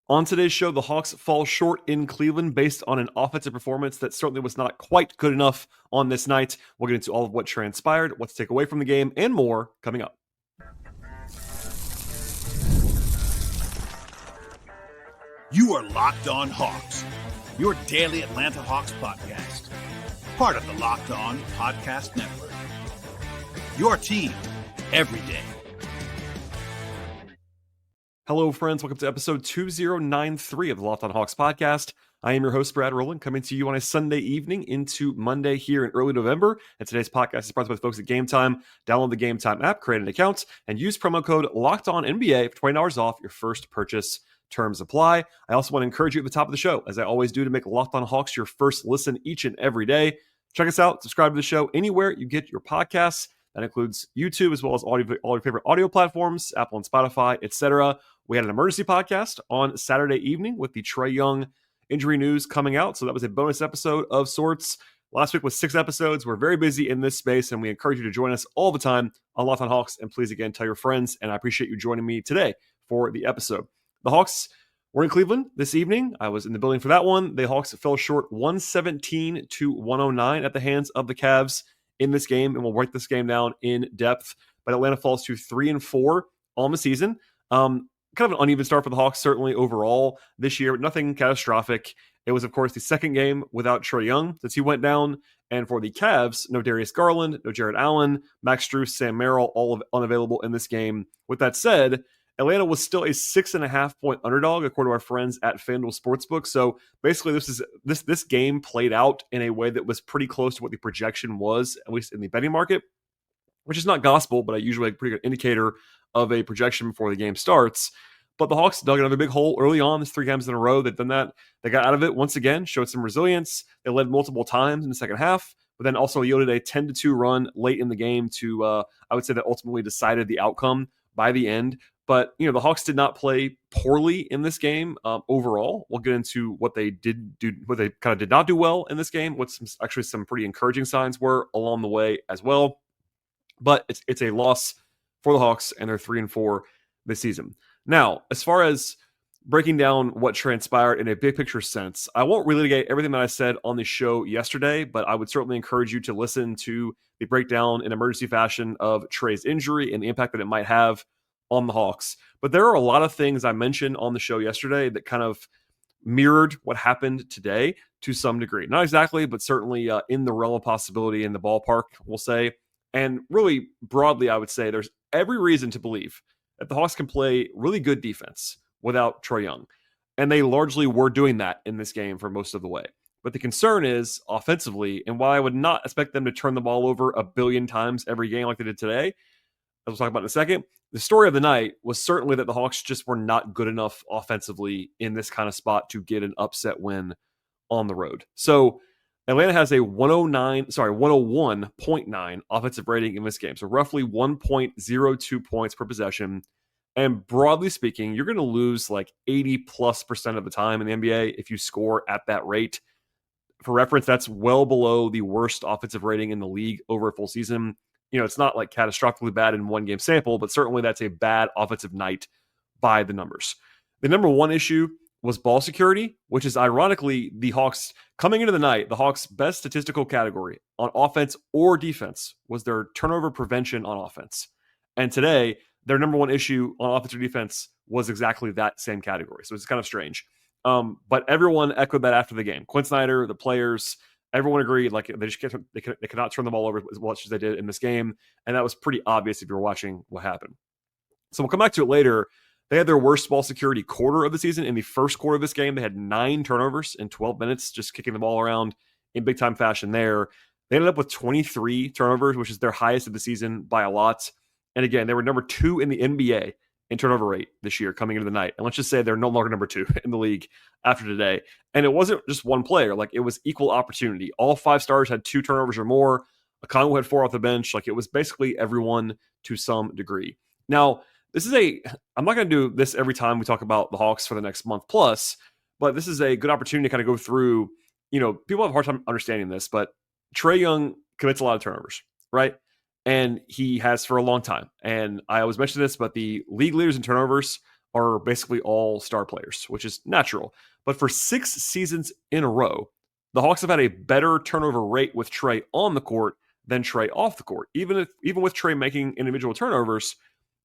On today's show, the Hawks fall short in Cleveland based on an offensive performance that certainly was not quite good enough on this night. We'll get into all of what transpired, what to take away from the game, and more coming up. You are Locked On Hawks, your daily Atlanta Hawks podcast. Part of the Locked On Podcast Network. Your team every day. Hello, friends. Welcome to episode 2093 of the Locked On Hawks podcast. I am your host, Brad Rowland, coming to you on a Sunday evening into Monday here in early November. And today's podcast is sponsored by the folks at Game Time. Download the Game Time app, create an account, and use promo code LOCKEDONNBA for $20 off your first purchase. Terms apply. I also want to encourage you at the top of the show, as I always do, to make Locked On Hawks your first listen each and every day. Check us out. Subscribe to the show anywhere you get your podcasts. That includes YouTube as well as all your favorite audio platforms, Apple and Spotify, etc. We had an emergency podcast on Saturday evening with the Trae Young injury news coming out. So that was a bonus episode of sorts. Last week was 6 episodes. We're very busy in this space, and we encourage you to join us all the time on Locked On Hawks. And please, again, tell your friends. And I appreciate you joining me today for the episode. The Hawks were in Cleveland this evening. I was in the building for that one. The Hawks fell short 117-109 at the hands of the Cavs in this game, and we'll break this game down in depth. But Atlanta falls to 3-4 on the season. Kind of an uneven start for the Hawks, certainly overall this year, but nothing catastrophic. It was, of course, the second game without Trae Young since he went down. And for the Cavs, no Darius Garland, no Jared Allen, Max Strus, Sam Merrill, all unavailable in this game. With that said, Atlanta was still a 6.5-point underdog, according to our friends at FanDuel Sportsbook. So basically, this game played out in a way that was pretty close to what the projection was, at least in the betting market, which is not gospel, but usually a pretty good indicator of a projection before the game starts. But the Hawks dug another big hole early on. There's 3 games in a row. They've done that. They got out of it once again, showed some resilience. They led multiple times in the second half, but then also yielded a 10-2 run late in the game to, I would say, that ultimately decided the outcome by the end. But, the Hawks did not play poorly in this game overall. We'll get into what they did do, what they kind of did not do well in this game, what some pretty encouraging signs were along the way as well. But it's a loss for the Hawks, and they're 3-4 this season. Now, as far as breaking down what transpired in a big picture sense, I won't relitigate everything that I said on the show yesterday, but I would certainly encourage you to listen to the breakdown in emergency fashion of Trae's injury and the impact that it might have on the Hawks. But there are a lot of things I mentioned on the show yesterday that kind of mirrored what happened today to some degree. Not exactly, but certainly in the realm of possibility, in the ballpark, we'll say. And really broadly, I would say there's every reason to believe that the Hawks can play really good defense without Trae Young. And they largely were doing that in this game for most of the way. But the concern is offensively, and while I would not expect them to turn the ball over a billion times every game like they did today, as we'll talk about in a second, the story of the night was certainly that the Hawks just were not good enough offensively in this kind of spot to get an upset win on the road. So Atlanta has a 101.9 offensive rating in this game. So roughly 1.02 points per possession. And broadly speaking, you're going to lose like 80+% of the time in the NBA if you score at that rate. For reference, that's well below the worst offensive rating in the league over a full season. It's not like catastrophically bad in one game sample, but certainly that's a bad offensive night by the numbers. The number one issue was ball security, which is ironically the Hawks coming into the night. The Hawks' best statistical category on offense or defense was their turnover prevention on offense. And today, their number one issue on offense or defense was exactly that same category. So it's kind of strange. But everyone echoed that after the game. Quinn Snyder, the players, everyone agreed they cannot turn the ball over as much as they did in this game. And that was pretty obvious if you were watching what happened. So we'll come back to it later. They had their worst ball security quarter of the season. In the first quarter of this game, they had 9 turnovers in 12 minutes, just kicking the ball around in big-time fashion there. They ended up with 23 turnovers, which is their highest of the season by a lot. And again, they were number 2 in the NBA in turnover rate this year coming into the night. And let's just say they're no longer number 2 in the league after today. And it wasn't just one player. It was equal opportunity. All 5 stars had 2 turnovers or more. Okongwu had 4 off the bench. It was basically everyone to some degree. Now, I'm not going to do this every time we talk about the Hawks for the next month plus, but this is a good opportunity to kind of go through, people have a hard time understanding this, but Trae Young commits a lot of turnovers, right? And he has for a long time. And I always mention this, but the league leaders in turnovers are basically all star players, which is natural. But for 6 seasons in a row, the Hawks have had a better turnover rate with Trae on the court than Trae off the court. Even with Trae making individual turnovers,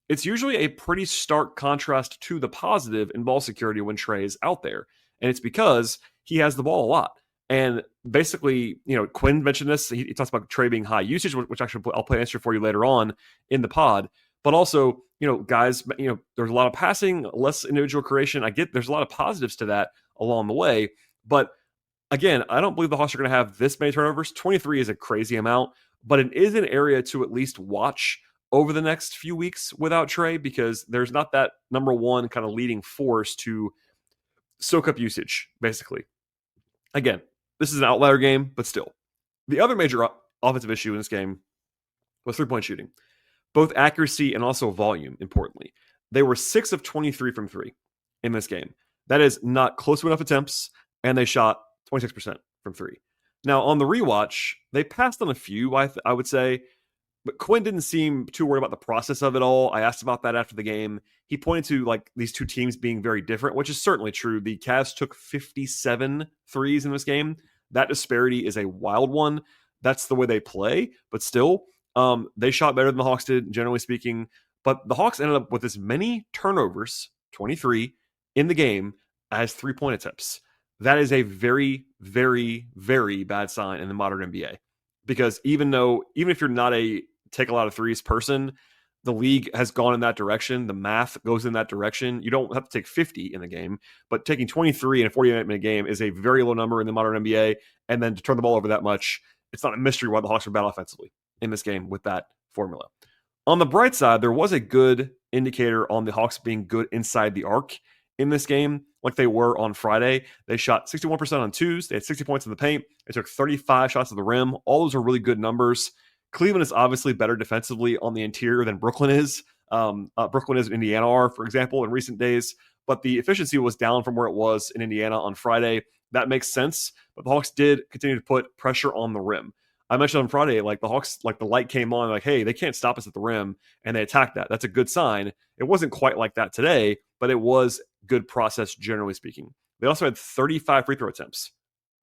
it's usually a pretty stark contrast to the positive in ball security when Trae is out there. And it's because he has the ball a lot. And basically, Quinn mentioned this. He talks about Trae being high usage, which actually I'll play an answer for you later on in the pod. But also, guys, there's a lot of passing, less individual creation. I get there's a lot of positives to that along the way. But again, I don't believe the Hawks are going to have this many turnovers. 23 is a crazy amount, but it is an area to at least watch over the next few weeks without Trae, because there's not that number one kind of leading force to soak up usage, basically. Again, this is an outlier game, but still. The other major offensive issue in this game was three-point shooting, both accuracy and also volume, importantly. They were 6 of 23 from 3 in this game. That is not close to enough attempts, and they shot 26% from 3. Now, on the rewatch, they passed on a few, I would say, but Quinn didn't seem too worried about the process of it all. I asked about that after the game. He pointed to these two teams being very different, which is certainly true. The Cavs took 57 threes in this game. That disparity is a wild one. That's the way they play, but still, they shot better than the Hawks did, generally speaking. But the Hawks ended up with as many turnovers, 23, in the game as 3-point attempts. That is a very, very, very bad sign in the modern NBA. Because even if you're not a take a lot of threes person, the league has gone in that direction. The math goes in that direction. You don't have to take 50 in the game, but taking 23 in a 48-minute game is a very low number in the modern NBA. And then to turn the ball over that much, it's not a mystery why the Hawks are bad offensively in this game with that formula. On the bright side, there was a good indicator on the Hawks being good inside the arc in this game, like they were on Friday. They shot 61% on twos. They had 60 points in the paint. They took 35 shots at the rim. All those are really good numbers. Cleveland is obviously better defensively on the interior than Brooklyn is. Brooklyn is and Indiana are, for example, in recent days. But the efficiency was down from where it was in Indiana on Friday. That makes sense. But the Hawks did continue to put pressure on the rim. I mentioned on Friday, the Hawks, the light came on, hey, they can't stop us at the rim, and they attacked that. That's a good sign. It wasn't quite like that today, but it was good process, generally speaking. They also had 35 free throw attempts.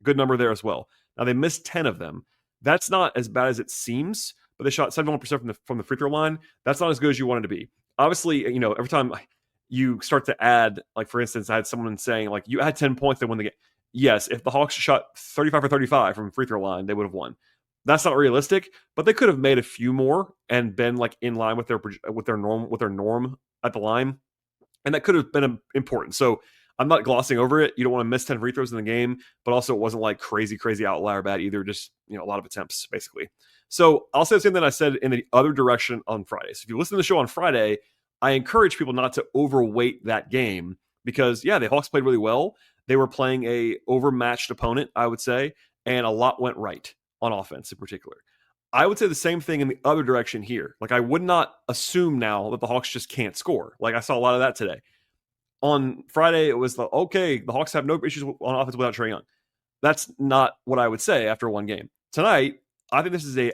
Good number there as well. Now, they missed 10 of them. That's not as bad as it seems, but they shot 71% from the free throw line. That's not as good as you want it to be. Obviously, every time you start to add, for instance, I had someone saying, you add 10 points, they win the game. Yes, if the Hawks shot 35 for 35 from free throw line, they would have won. That's not realistic, but they could have made a few more and been in line with their norm at the line, and that could have been important. So I'm not glossing over it. You don't want to miss 10 free throws in the game, but also it wasn't crazy outlier bad either. Just a lot of attempts basically. So I'll say the same thing I said in the other direction on Friday. So if you listen to the show on Friday, I encourage people not to overweight that game because the Hawks played really well. They were playing a overmatched opponent, I would say, and a lot went right on offense in particular. I would say the same thing in the other direction here. I would not assume now that the Hawks just can't score. I saw a lot of that today. On Friday, it was the Hawks have no issues on offense without Trae Young. That's not what I would say after one game. Tonight, I think this is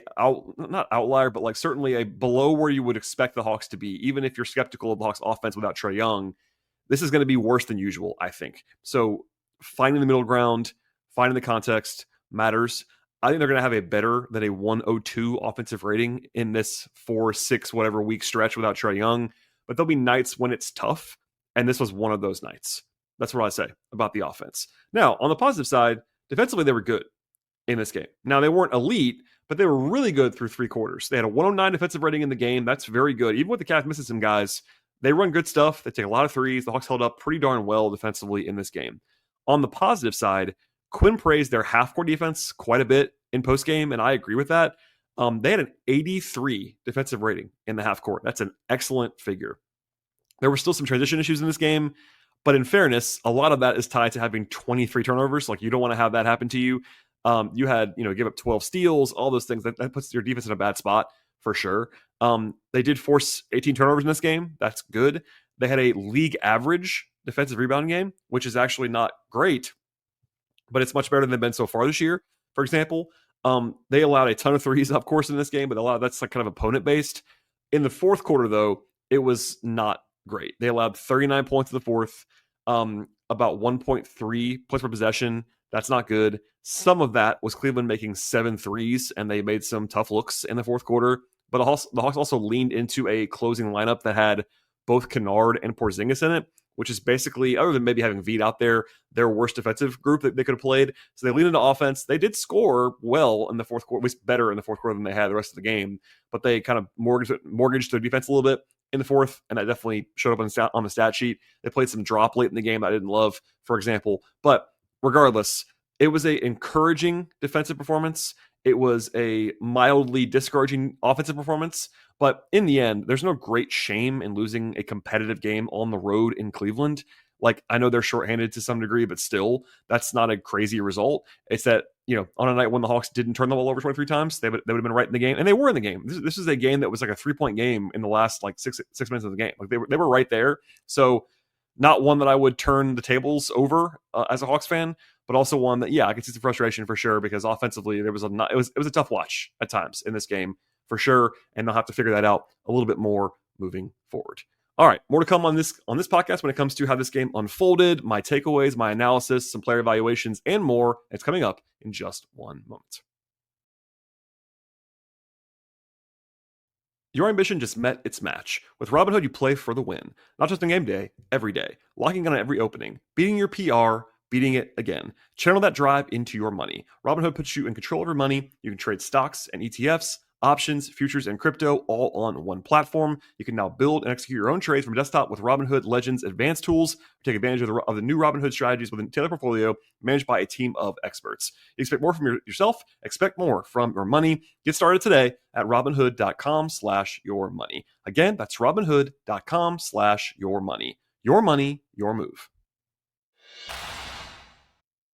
not outlier, but certainly a below where you would expect the Hawks to be. Even if you're skeptical of the Hawks offense without Trae Young, this is going to be worse than usual, I think. So finding the middle ground, finding the context matters. I think they're going to have a better than a 102 offensive rating in this 4-6 whatever week stretch without Trae Young. But there'll be nights when it's tough, and this was one of those nights. That's what I say about the offense. Now, on the positive side, defensively they were good in this game. Now, they weren't elite, but they were really good through 3 quarters. They had a 109 defensive rating in the game. That's very good. Even with the Cavs missing some guys, they run good stuff. They take a lot of threes. The Hawks held up pretty darn well defensively in this game. On the positive side, Quinn praised their half-court defense quite a bit in postgame, and I agree with that. They had an 83 defensive rating in the half-court. That's an excellent figure. There were still some transition issues in this game, but in fairness, a lot of that is tied to having 23 turnovers. You don't want to have that happen to you. You had, give up 12 steals, all those things. That puts your defense in a bad spot for sure. They did force 18 turnovers in this game. That's good. They had a league average defensive rebounding game, which is actually not great, but it's much better than they've been so far this year. For example, they allowed a ton of threes, of course, in this game, but a lot of that's kind of opponent-based. In the fourth quarter, though, it was not great. They allowed 39 points in the fourth, about 1.3 points per possession. That's not good. Some of that was Cleveland making 7 threes, and they made some tough looks in the fourth quarter. But the Hawks also leaned into a closing lineup that had both Kennard and Porzingis in it, which is basically, other than maybe having Vede out there, their worst defensive group that they could have played. So they leaned into offense. They did score well in the fourth quarter, at least better in the fourth quarter than they had the rest of the game, but they kind of mortgaged their defense a little bit in the fourth, and that definitely showed up on the stat sheet. They played some drop late in the game that I didn't love, for example. But regardless, it was an encouraging defensive performance. It was a mildly discouraging offensive performance. But in the end, there's no great shame in losing a competitive game on the road in Cleveland. Like, I know they're shorthanded to some degree, but still, that's not a crazy result. It's that, on a night when the Hawks didn't turn the ball over 23 times, they would have been right in the game. And they were in the game. This is a game that was like a 3-point game in the last like six minutes of the game. Like they were right there. So not one that I would turn the tables over as a Hawks fan, but also one that, I could see some frustration for sure, because offensively it was a tough watch at times in this game for sure, and they'll have to figure that out a little bit more moving forward. All right, more to come on this podcast when it comes to how this game unfolded, my takeaways, my analysis, some player evaluations, and more. It's coming up in just one moment. Your ambition just met its match. With Robinhood, you play for the win. Not just on game day, every day. Locking in on every opening. Beating your PR, beating it again. Channel that drive into your money. Robinhood puts you in control of your money. You can trade stocks and ETFs, options, futures, and crypto all on one platform. You can now build and execute your own trades from desktop with Robinhood Legends advanced tools. Take advantage of the new Robinhood strategies with a tailored portfolio managed by a team of experts. You expect more from yourself, expect more from your money. Get started today at Robinhood.com/yourmoney. Again, that's Robinhood.com/yourmoney. Your money, your move.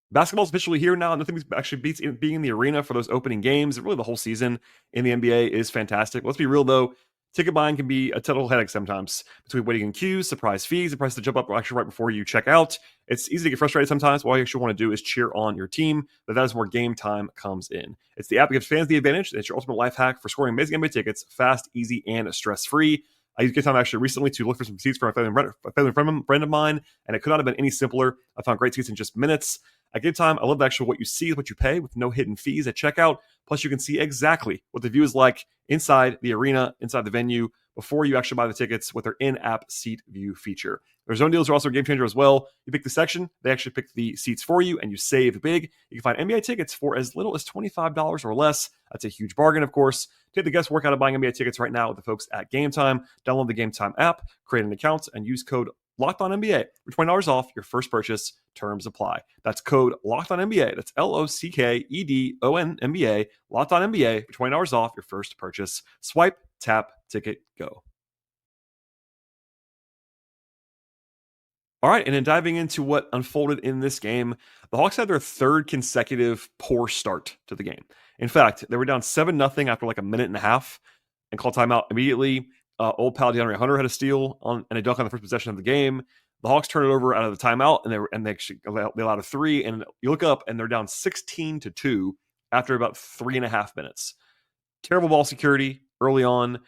Basketball's officially here now. Nothing actually beats being in the arena for those opening games. Really, the whole season in the NBA is fantastic. Let's be real, though. Ticket buying can be a total headache sometimes between waiting in queues, surprise fees, the price to jump up actually right before you check out. It's easy to get frustrated sometimes. All you actually want to do is cheer on your team, but that is where game time comes in. It's the app that gives fans the advantage. It's your ultimate life hack for scoring amazing NBA tickets fast, easy, and stress-free. I used Game Time actually recently to look for some seats for a family friend of mine, and it could not have been any simpler. I found great seats in just minutes. At Game Time, I love actually what you see is what you pay with no hidden fees at checkout. Plus, you can see exactly what the view is like inside the arena, inside the venue, before you actually buy the tickets with their in-app seat view feature. Their zone deals are also a game changer as well. You pick the section, they actually pick the seats for you, and you save big. You can find NBA tickets for as little as $25 or less. That's a huge bargain, of course. Take the guesswork out of buying NBA tickets right now with the folks at Game Time. Download the Game Time app, create an account, and use code LOCKEDONNBA for $20 off your first purchase. Terms apply. That's code LOCKEDONNBA. That's LOCKEDONNBA. LOCKEDONNBA for $20 off your first purchase. Swipe, tap, ticket, go. All right, and in diving into what unfolded in this game, the Hawks had their third consecutive poor start to the game. In fact, they were down 7-0 after like a minute and a half and called timeout immediately. Old pal DeAndre Hunter had a steal and a dunk on the first possession of the game. The Hawks turned it over out of the timeout, and they allowed a three. And you look up, and they're down 16-2 after about 3.5 minutes. Terrible ball security early on.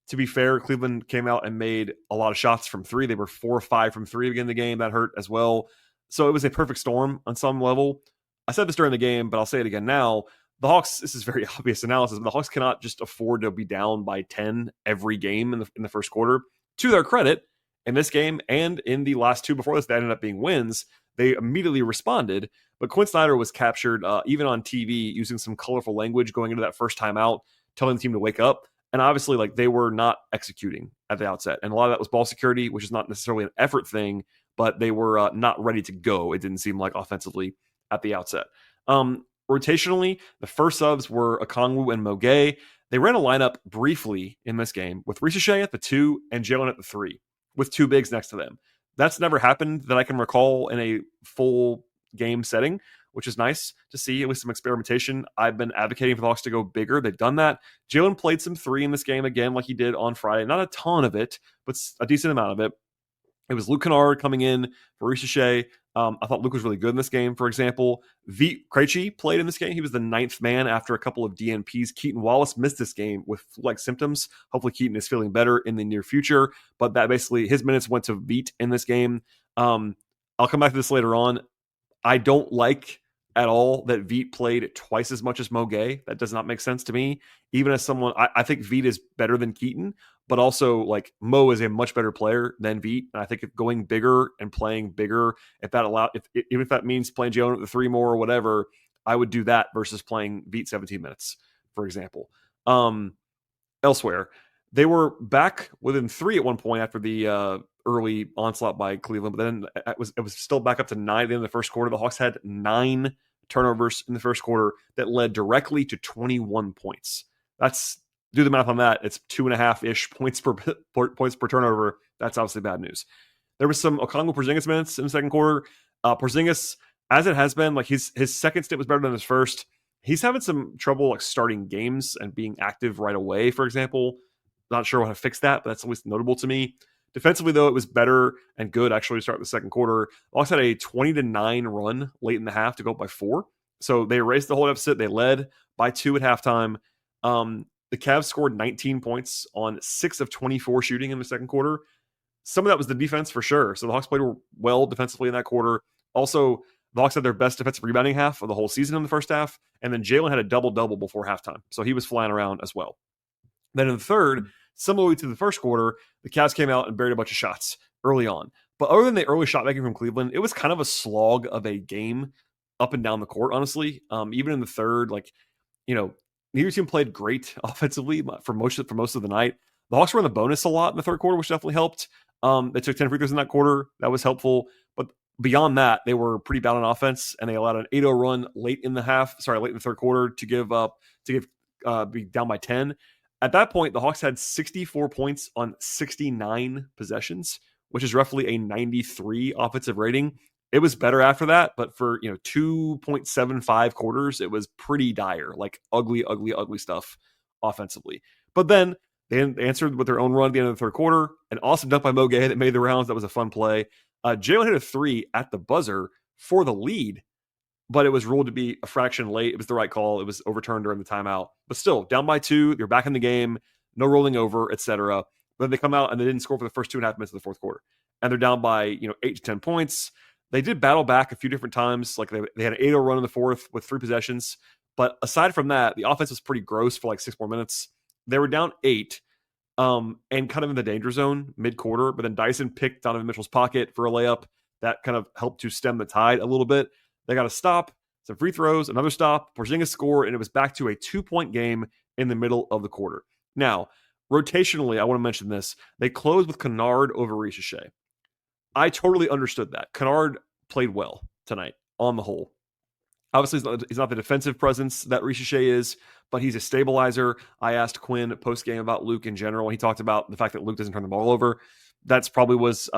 To be fair, Cleveland came out and made a lot of shots from three. They were 4 or 5 from three to begin the game. That hurt as well. So it was a perfect storm on some level. I said this during the game, but I'll say it again now. The Hawks, this is very obvious analysis, but the Hawks cannot just afford to be down by 10 every game in the first quarter. To their credit, in this game and in the last two before this, that ended up being wins. They immediately responded, but Quinn Snyder was captured even on TV using some colorful language going into that first timeout, telling the team to wake up. And obviously, they were not executing at the outset. And a lot of that was ball security, which is not necessarily an effort thing, but they were not ready to go. It didn't seem like offensively at the outset. Rotationally, the first subs were Okongwu and Moget. They ran a lineup briefly in this game with Ricochet at the 2 and Jalen at the 3, with 2 bigs next to them. That's never happened that I can recall in a full game setting, which is nice to see, at least some experimentation. I've been advocating for the Hawks to go bigger. They've done that. Jalen played some 3 in this game again, like he did on Friday. Not a ton of it, but a decent amount of it. It was Luke Kennard coming in for Ricochet, I thought Luke was really good in this game, for example. Krejci played in this game. He was the 9th man after a couple of DNPs. Keaton Wallace missed this game with flu-like symptoms. Hopefully Keaton is feeling better in the near future. But that basically, his minutes went to Veet in this game. I'll come back to this later on. I don't like at all that Veet played twice as much as Mo Gay. That does not make sense to me. Even as someone, I think Veet is better than Keaton, but also like Mo is a much better player than Veet. And I think if going bigger and playing bigger, even if that means playing Jalen at the 3 more or whatever, I would do that versus playing Veet 17 minutes, for example. Elsewhere, they were back within 3 at one point after the early onslaught by Cleveland, but then it was still back up to 9 at the end of the first quarter. The Hawks had 9 turnovers in the first quarter that led directly to 21 points. Do the math on that. It's 2.5-ish points per turnover. That's obviously bad news. There was some Okongwu-Porzingis minutes in the second quarter. Porzingis, as it has been, like his second stint was better than his first. He's having some trouble like starting games and being active right away, for example. Not sure how to fix that, but that's always notable to me. Defensively, though, it was better and good actually to start the second quarter. The Hawks had a 20-9 run late in the half to go up by 4. So they erased the whole deficit. They led by 2 at halftime. The Cavs scored 19 points on 6 of 24 shooting in the second quarter. Some of that was the defense for sure. So the Hawks played well defensively in that quarter. Also, the Hawks had their best defensive rebounding half of the whole season in the first half. And then Jalen had a double-double before halftime. So he was flying around as well. Then in the third, similarly to the first quarter, the Cavs came out and buried a bunch of shots early on. But other than the early shot making from Cleveland, it was kind of a slog of a game up and down the court, honestly. Even in the third, neither team played great offensively for most of the night. The Hawks were in the bonus a lot in the third quarter, which definitely helped. They took 10 free throws in that quarter. That was helpful. But beyond that, they were pretty bad on offense, and they allowed an 8-0 run late in the third quarter to be down by 10. At that point, the Hawks had 64 points on 69 possessions, which is roughly a 93 offensive rating. It was better after that, but for 2.75 quarters, it was pretty dire, like ugly stuff offensively. But then they answered with their own run at the end of the third quarter. An awesome dunk by Mo Gay that made the rounds. That was a fun play. Jalen hit a 3 at the buzzer for the lead, but it was ruled to be a fraction late. It was the right call. It was overturned during the timeout. But still, down by 2, they're back in the game, no rolling over, etc. Then they come out and they didn't score for the first 2.5 minutes of the fourth quarter. And they're down by 8 to 10 points. They did battle back a few different times. Like they had an 8-0 run in the fourth with 3 possessions. But aside from that, the offense was pretty gross for like 6 more minutes. They were down 8 and kind of in the danger zone mid-quarter. But then Dyson picked Donovan Mitchell's pocket for a layup. That kind of helped to stem the tide a little bit. They got a stop, some free throws, another stop, Porzingis scored, and it was back to a 2-point game in the middle of the quarter. Now, rotationally, I want to mention this. They closed with Kennard over Ricochet. I totally understood that. Kennard played well tonight on the whole. Obviously, he's not the defensive presence that Ricochet is, but he's a stabilizer. I asked Quinn post-game about Luke in general. He talked about the fact that Luke doesn't turn the ball over. That's probably was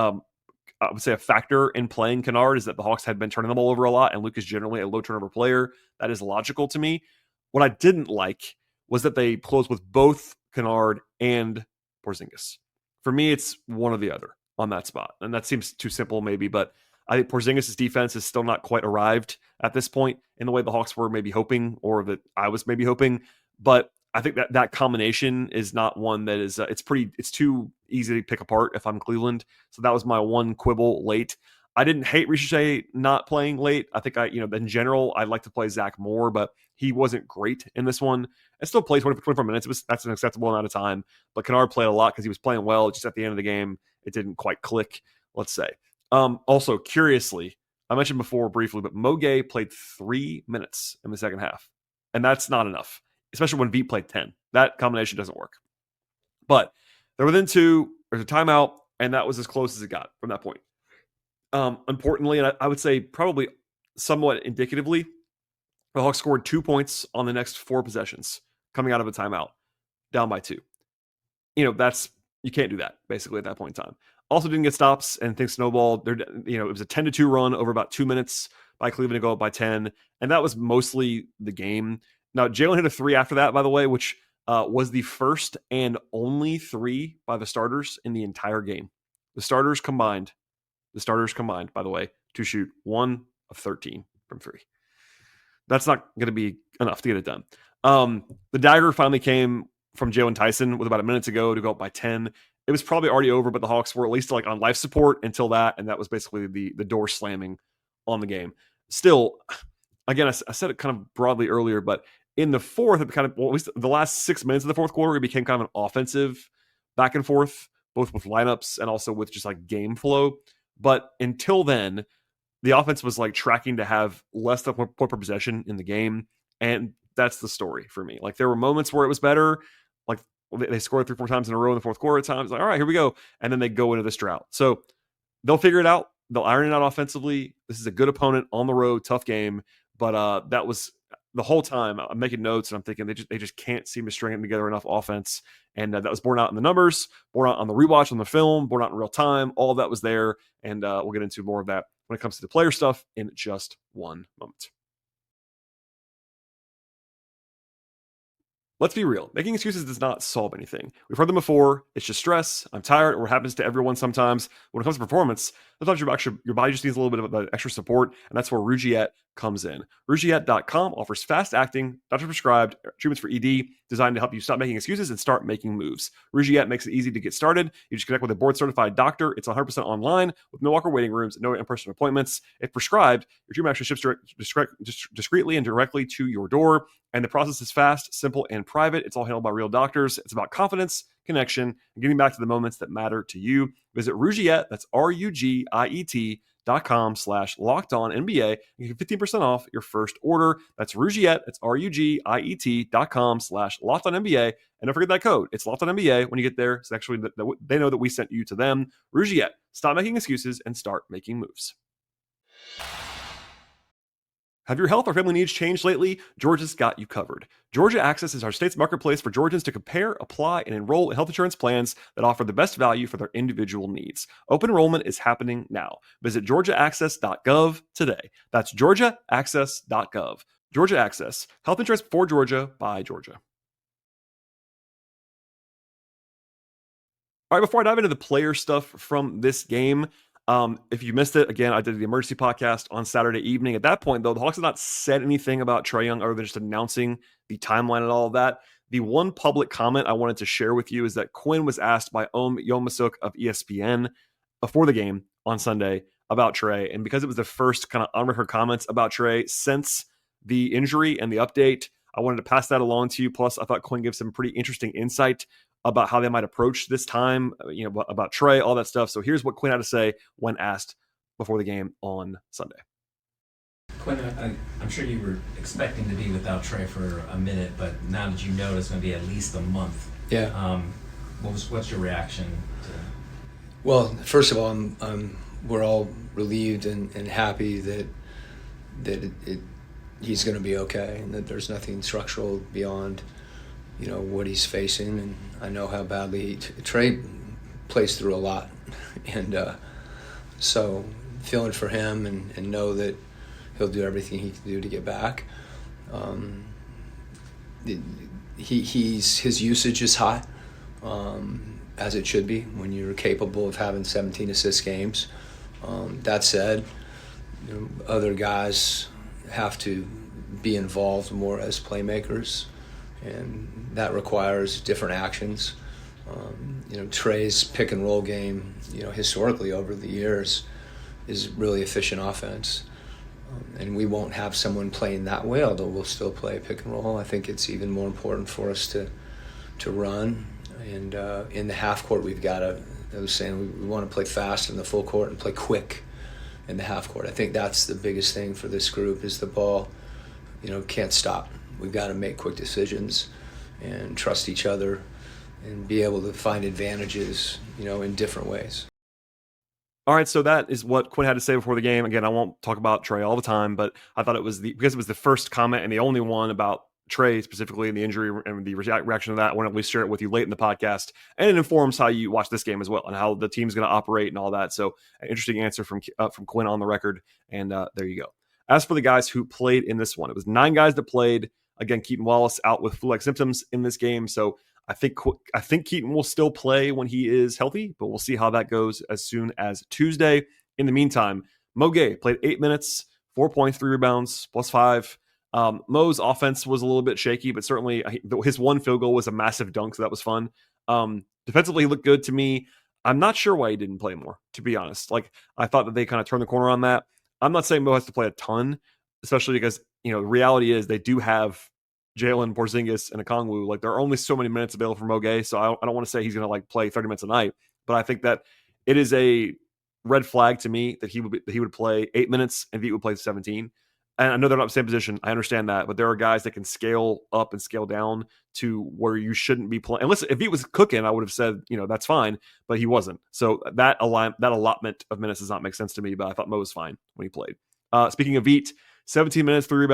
I would say a factor in playing Kennard is that the Hawks had been turning the ball over a lot, and Luke is generally a low turnover player. That is logical to me. What I didn't like was that they closed with both Kennard and Porzingis. For me, it's one or the other on that spot. And that seems too simple maybe, but I think Porzingis' defense is still not quite arrived at this point in the way the Hawks were maybe hoping, or that I was maybe hoping. But I think that combination is not one that is it's too easy to pick apart if I'm Cleveland. So that was my one quibble late. I didn't hate Ricochet not playing late. I think in general, I'd like to play Zach more, but he wasn't great in this one. I still played 24 minutes. That's an acceptable amount of time. But Kennard played a lot because he was playing well. Just at the end of the game, it didn't quite click, let's say. Also, curiously, I mentioned before briefly, but Mo Gay played 3 minutes in the second half. And that's not enough, especially when Veet played 10. That combination doesn't work. But they're within 2. There's a timeout, and that was as close as it got from that point. Importantly, and I would say probably somewhat indicatively, the Hawks scored 2 points on the next 4 possessions coming out of a timeout, down by 2. You can't do that basically at that point in time. Also didn't get stops and things snowballed. It was a 10-2 run over about 2 minutes by Cleveland to go up by 10, and that was mostly the game. Now Jalen hit a 3 after that, by the way, which was the first and only 3 by the starters in the entire game. The starters combined, by the way, to shoot 1 of 13 from 3. That's not going to be enough to get it done. The dagger finally came from Jalen Tyson with about a minute to go to go up by 10. It was probably already over, but the Hawks were at least like on life support until that, and that was basically the door slamming on the game. Still, again, I said it kind of broadly earlier, but in the fourth, it kind of, well, at least the last 6 minutes of the fourth quarter, it became kind of an offensive back and forth, both with lineups and also with just like game flow. But until then, the offense was like tracking to have less than 1 point per possession in the game. And that's the story for me. Like there were moments where it was better. Like they scored 3-4 times in a row in the fourth quarter at times. Like, all right, here we go. And then they go into this drought. So they'll figure it out. They'll iron it out offensively. This is a good opponent on the road, tough game. But that was the whole time I'm making notes and I'm thinking they just can't seem to string it together enough offense. And that was borne out in the numbers, borne out on the rewatch on the film, borne out in real time. All of that was there. And we'll get into more of that when it comes to the player stuff in just one moment. Let's be real. Making excuses does not solve anything. We've heard them before. It's just stress. I'm tired, or what happens to everyone sometimes. When it comes to performance, sometimes your body just needs a little bit of extra support, and that's where Rougiette comes in. Rougiette.com offers fast-acting, doctor-prescribed treatments for ED designed to help you stop making excuses and start making moves. Rougiette makes it easy to get started. You just connect with a board-certified doctor. It's 100% online with no awkward waiting rooms, no in-person appointments. If prescribed, your treatment actually ships discreetly and directly to your door. And the process is fast, simple, and private. It's all handled by real doctors. It's about confidence, connection, and getting back to the moments that matter to you. Visit Rougiette, that's RUGIET.com/LockedOnNBA, and get 15% off your first order. That's Rougiette, that's RUGIET.com/LockedOnNBA. And don't forget that code. It's LockedOnNBA when you get there. It's actually, they know that we sent you to them. Rougiette, stop making excuses and start making moves. Have your health or family needs changed lately? Georgia's got you covered. Georgia Access is our state's marketplace for Georgians to compare, apply, and enroll in health insurance plans that offer the best value for their individual needs. Open enrollment is happening now. Visit georgiaaccess.gov today. That's georgiaaccess.gov. Georgia Access, health insurance for Georgia by Georgia. All right, before I dive into the player stuff from this game, if you missed it, again, I did the emergency podcast on Saturday evening. At that point, though, the Hawks had not said anything about Trae Young other than just announcing the timeline and all of that. The one public comment I wanted to share with you is that Quinn was asked by Yomasuk of ESPN before the game on Sunday about Trae. And because it was the first kind of on-record comments about Trae since the injury and the update, I wanted to pass that along to you. Plus, I thought Quinn gave some pretty interesting insight about how they might approach this time, about Trae, all that stuff. So here's what Quinn had to say when asked before the game on Sunday. Quinn, I'm sure you were expecting to be without Trae for a minute, but now that you know it's going to be at least a month, yeah. What's your reaction to? Well, first of all, we're all relieved and happy that he's going to be okay, and that there's nothing structural beyond what he's facing. And I know how badly Trae plays through a lot, and so feeling for him and know that he'll do everything he can do to get back. His usage is high, as it should be when you're capable of having 17 assist games. That said, other guys have to be involved more as playmakers, and that requires different actions. Trae's pick and roll game, historically over the years, is really efficient offense. And we won't have someone playing that way, although we'll still play pick and roll. I think it's even more important for us to run. And in the half court, we've got to, I was saying, we want to play fast in the full court and play quick in the half court. I think that's the biggest thing for this group is the ball, can't stop. We've got to make quick decisions and trust each other and be able to find advantages, in different ways. All right, so that is what Quinn had to say before the game. Again, I won't talk about Trae all the time, but I thought because it was the first comment and the only one about Trae specifically and the injury and the reaction to that, I want to at least share it with you late in the podcast. And it informs how you watch this game as well and how the team's going to operate and all that. So an interesting answer from Quinn on the record. And there you go. As for the guys who played in this one, it was 9 guys that played. Again, Keaton Wallace out with flu-like symptoms in this game. So I think Keaton will still play when he is healthy, but we'll see how that goes as soon as Tuesday. In the meantime, Mo Gay played 8 minutes, 4 points, 3 rebounds, +5. Mo's offense was a little bit shaky, but certainly his one field goal was a massive dunk, so that was fun. Defensively, he looked good to me. I'm not sure why he didn't play more, to be honest. Like, I thought that they kind of turned the corner on that. I'm not saying Mo has to play a ton, especially because, the reality is they do have Jalen, Porzingis, and Okongwu. Like, there are only so many minutes available for Mo Gay, so I don't want to say he's going to play 30 minutes a night, but I think that it is a red flag to me that he would play 8 minutes and Vit would play 17. And I know they're not in the same position. I understand that, but there are guys that can scale up and scale down to where you shouldn't be playing. And listen, if he was cooking, I would have said, that's fine, but he wasn't. So that allotment of minutes does not make sense to me, but I thought Mo was fine when he played. Speaking of Vit, 17 minutes, 3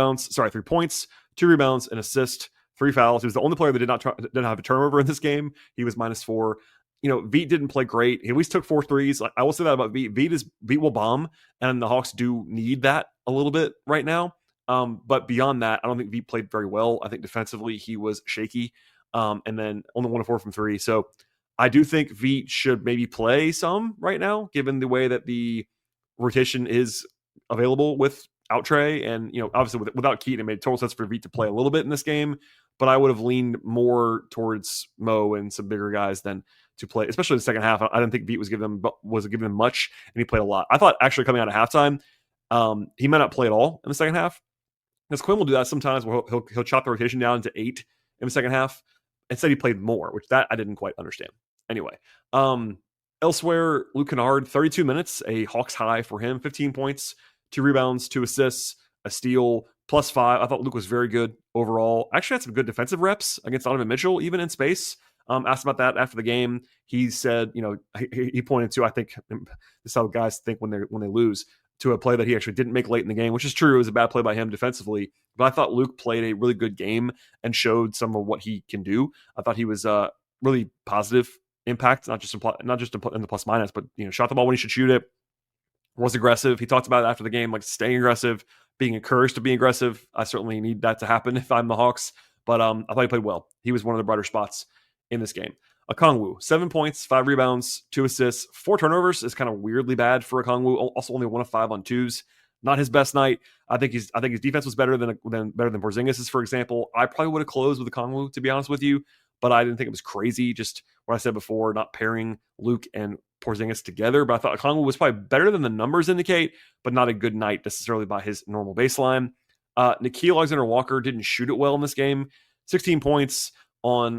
points, 2 rebounds, an assist, 3 fouls. He was the only player that didn't have a turnover in this game. He was -4. Vit didn't play great. He at least took 4 threes. I will say that about Vit. Vit will bomb, and the Hawks do need that a little bit right now. But beyond that, I don't think Vit played very well. I think defensively he was shaky, and then only 1 of 4 from 3. So I do think Vit should maybe play some right now, given the way that the rotation is available without Trae, and obviously without Keaton, it made total sense for Vit to play a little bit in this game. But I would have leaned more towards Mo and some bigger guys than to play, especially in the second half. I didn't think Vit was giving them much, and he played a lot. I thought actually coming out of halftime, he might not play at all in the second half. Because Quinn will do that sometimes where he'll chop the rotation down to 8 in the second half. Instead, he played more, which that I didn't quite understand. Anyway, elsewhere, Luke Kennard, 32 minutes, a Hawks high for him, 15 points, 2 rebounds, 2 assists, a steal, +5. I thought Luke was very good overall. Actually had some good defensive reps against Donovan Mitchell, even in space. Asked about that after the game. He said, he pointed to, I think this is how guys think when they lose, to a play that he actually didn't make late in the game, which is true. It was a bad play by him defensively, but I thought Luke played a really good game and showed some of what he can do. I thought he was really positive impact, not just in the plus minus, but shot the ball when he should shoot it. Was aggressive. He talked about it after the game, like staying aggressive, being encouraged to be aggressive. I certainly need that to happen if I'm the Hawks, but I thought he played well. He was one of the brighter spots in this game. Okongwu, 7 points, 5 rebounds, 2 assists, 4 turnovers is kind of weirdly bad for Okongwu. Also only 1 of 5 on 2s. Not his best night. I think his defense was better than Porzingis's, for example. I probably would have closed with Okongwu, to be honest with you, but I didn't think it was crazy. Just what I said before, not pairing Luke and Porzingis together. But I thought Okongwu was probably better than the numbers indicate, but not a good night necessarily by his normal baseline. Nickeil Alexander-Walker didn't shoot it well in this game. 16 points on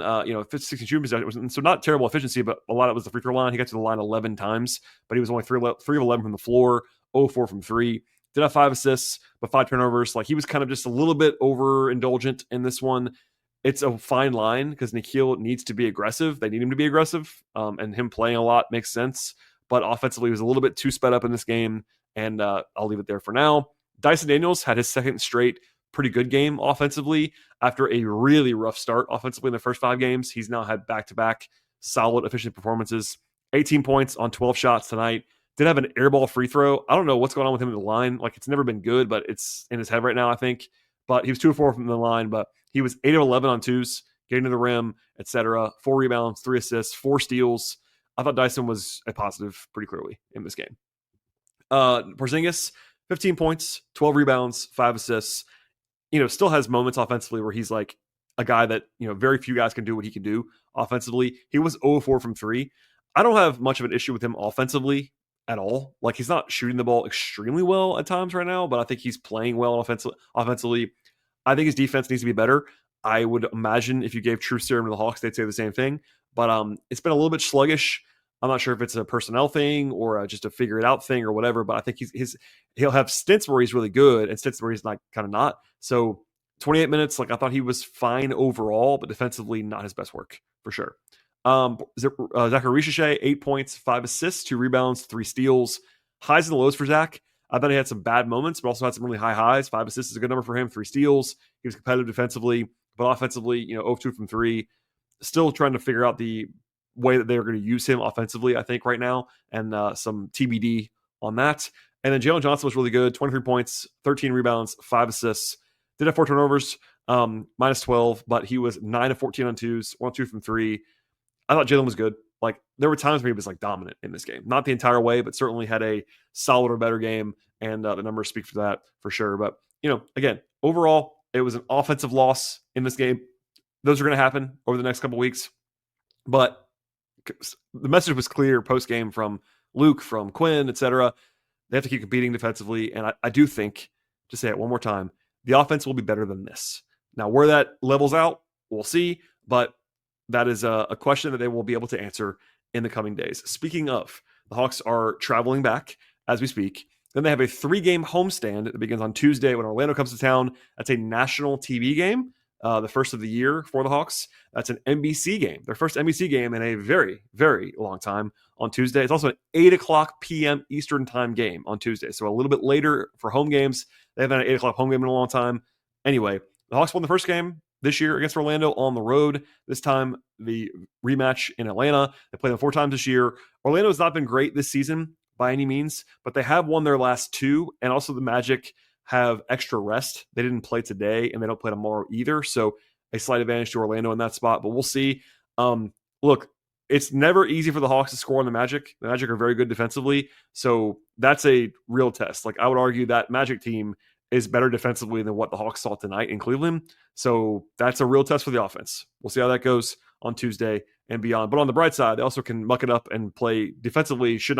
16 shooting, so not terrible efficiency, but a lot of it was the free throw line. He got to the line 11 times, but he was only 3 of 11 from the floor, 0-4 from 3. Did have 5 assists, but 5 turnovers. Like, he was kind of just a little bit overindulgent in this one. It's a fine line because Nickeil needs to be aggressive. They need him to be aggressive, and him playing a lot makes sense. But offensively, he was a little bit too sped up in this game, and I'll leave it there for now. Dyson Daniels had his second straight pretty good game offensively after a really rough start offensively in the first 5 games. He's now had back-to-back solid, efficient performances. 18 points on 12 shots tonight. Did have an airball free throw. I don't know what's going on with him at the line. Like, it's never been good, but it's in his head right now, I think. But he was 2 of 4 from the line, but he was 8 of 11 on 2s, getting to the rim, etc. 4 rebounds, 3 assists, 4 steals. I thought Dyson was a positive pretty clearly in this game. Porzingis, 15 points, 12 rebounds, 5 assists. Still has moments offensively where he's like a guy that, very few guys can do what he can do offensively. He was 0-4 from 3. I don't have much of an issue with him offensively at all. Like, he's not shooting the ball extremely well at times right now, but I think he's playing well offensively. I think his defense needs to be better. I would imagine if you gave truth serum to the Hawks, they'd say the same thing, but it's been a little bit sluggish. I'm not sure if it's a personnel thing or just a figure it out thing or whatever, but I think he'll have stints where he's really good and stints where he's not, kind of not. So 28 minutes, like, I thought he was fine overall, but defensively not his best work for sure. Zachary Richichet, 8 points, 5 assists, 2 rebounds, 3 steals. Highs and lows for Zach. I thought he had some bad moments, but also had some really high highs. 5 assists is a good number for him, 3 steals. He was competitive defensively, but offensively, 0-2 from 3. Still trying to figure out the way that they're going to use him offensively, I think, right now, and some TBD on that. And then Jalen Johnson was really good, 23 points, 13 rebounds, 5 assists. Did have 4 turnovers, -12, but he was 9 of 14 on 2s, 1-2 from 3. I thought Jalen was good. Like, there were times where he was like dominant in this game. Not the entire way, but certainly had a solid or better game. And the numbers speak for that for sure. But, again, overall, it was an offensive loss in this game. Those are going to happen over the next couple weeks. But the message was clear post-game from Luke, from Quinn, etc. They have to keep competing defensively. And I do think, to say it one more time, the offense will be better than this. Now, where that levels out, we'll see. But that is a question that they will be able to answer in the coming days. Speaking of, the Hawks are traveling back as we speak. Then they have a 3-game homestand that begins on Tuesday when Orlando comes to town. That's a national TV game, the first of the year for the Hawks. That's an NBC game, their first NBC game in a very, very long time on Tuesday. It's also an 8 o'clock p.m. Eastern time game on Tuesday, so a little bit later for home games. They haven't had an 8 o'clock home game in a long time. Anyway, the Hawks won the first game this year against Orlando on the road. This time, the rematch in Atlanta. They played them 4 times this year. Orlando has not been great this season by any means, but they have won their last 2, and also the Magic have extra rest. They didn't play today, and they don't play tomorrow either, so a slight advantage to Orlando in that spot, but we'll see. Look, it's never easy for the Hawks to score on the Magic. The Magic are very good defensively, so that's a real test. Like, I would argue that Magic team is better defensively than what the Hawks saw tonight in Cleveland. So that's a real test for the offense. We'll see how that goes on Tuesday and beyond. But on the bright side, they also can muck it up and play defensively. They should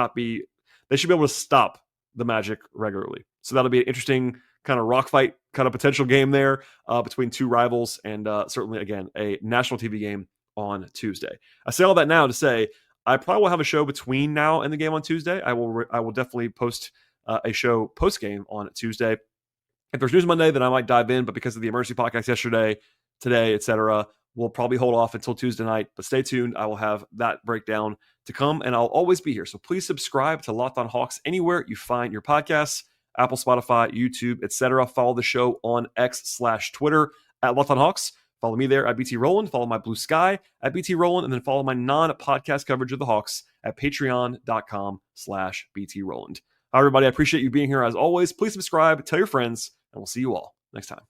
be able to stop the Magic regularly. So that'll be an interesting kind of rock fight kind of potential game there between 2 rivals, and certainly, again, a national TV game on Tuesday. I say all that now to say I probably will have a show between now and the game on Tuesday. I will definitely post a show post-game on Tuesday. If there's news Monday, then I might dive in, but because of the emergency podcast yesterday, today, etc., we'll probably hold off until Tuesday night. But stay tuned. I will have that breakdown to come, and I'll always be here. So please subscribe to Locked On Hawks anywhere you find your podcasts, Apple, Spotify, YouTube, etc. Follow the show on X/Twitter at Locked On Hawks. Follow me there at BT Rowland. Follow my Blue Sky at BT Rowland, and then follow my non-podcast coverage of the Hawks at patreon.com/BT Rowland. Hi, everybody. I appreciate you being here as always. Please subscribe, tell your friends, and we'll see you all next time.